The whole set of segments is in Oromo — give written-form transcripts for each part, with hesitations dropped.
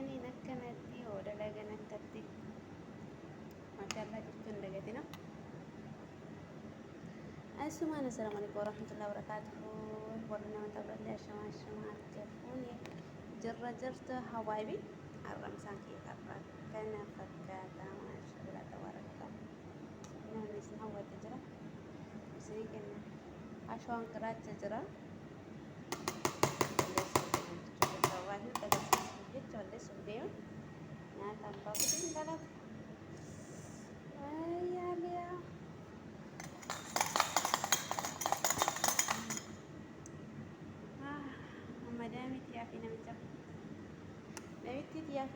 Isaaniin akkanatti hoodala ganakatti maashaallah jechuun dagatina. Asumaan assalamu alaikum warahmatullahi wabarakatuh. Warri nama taphalle ashama akkafuni jirra jirta hawaabi arramsaan kee qarra kana fakkaata maashaallah tabaarakallah. Namni isin hawwate jira isin kenna ashawaan qiraacha jira. Wahin agarsiisuu jecha wallee suudee nyaata abbaa godin dhalata. Ayyaaliyaa. Madaamitti yaa fi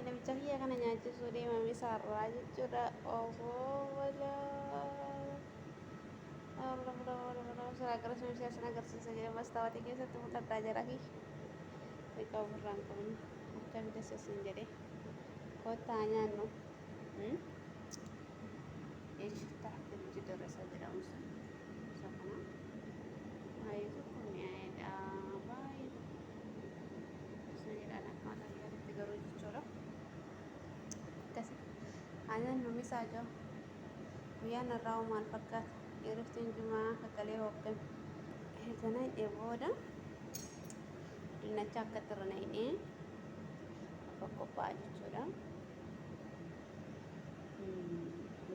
namicha kiyya kana nyaachisuu deemame isaarraa jechuudha. Sana agarsiisa jedhee mastaawatii keessatti mul'ataa jira. Riqaa ofirraan qabnu akka bidasesin jedhee kottaa nyaannu eegsiftaa itti darasa jedhamu isa kana baay'ee tokko mi'aayedha baay'ee isa jedhaan akka mataa keessatti garuu jechuudha akkasi nyaannu misaaja guyyaan irraa maal fakkaata yeriftiin jumaa kakalee hooggan eeganaa booda dinnacha akka tirna'ee akka qophaa'aa jechuudha.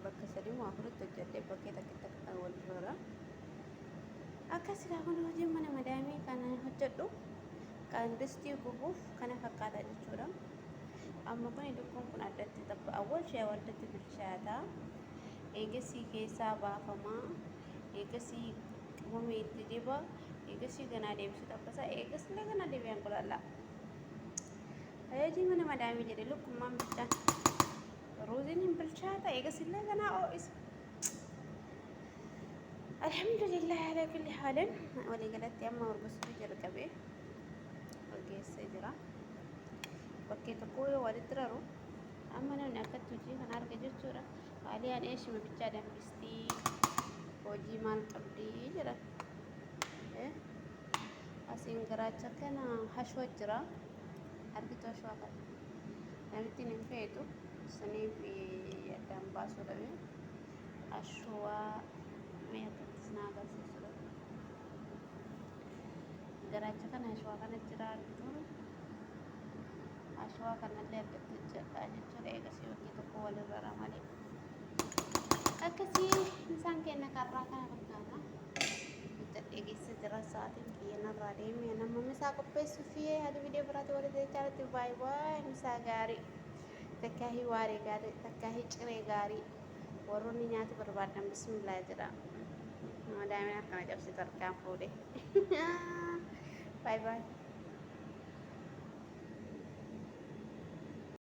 Bakka sadii moo afuritti hojjedhee bakkee takkitti akka wal irra akkasiidha. Kun hojii mana madaamii kana hojjedhu kan distii gubuuf kana fakkaata jechuudha. Amma kun dukkuun kun addatti tapha awwal shee waddatti bilchaataa eegasii keessaa baafamaa eegasii qubame itti diba eegasii ganaa deebisu taphasaa eegasii ganaa deebi'an qulaalla. Hojii mana madaamii jedhe lukkummaan bilchaan ruuziin hin bilchaata eegasii ganaa oo'isa. Alhamdulillah ala kulli haalin walii galatti amma hordofuu jalqabee ogeessee jira. Bakkee tokko yoo walitti raru amma namni akkatti hojii kana arga jechuudha. Haaliyaan eeshima bichaa dambistii hojii maal qabdii jedha. Asiin garaacha kana hashwa jira. Argitu hashwa kana namitti hin feetu saniif addaan baasuu dhabe hashwa mee akkattis na agarsiisudha. Garaacha kana hashwa kana jira argitu hashwa kanallee addatti jedhaa jechuudha. Eegasii bakkee tokko walirra ramalee akkasii isaan kenna karraa kana fakkaata. Eegessa jira sa'aatiin kiyyanarraa deemee nama misaa qopheessuu fi haala viidiyoo biraatti walitti jaalatti baay'ee misaa gaarii takkaahii waaree gaarii takkaahii ciree gaarii warroonni nyaata barbaadan bismillaa jedha. Madaamiin akkana cabsitu harkaan fuudhee baay'ee.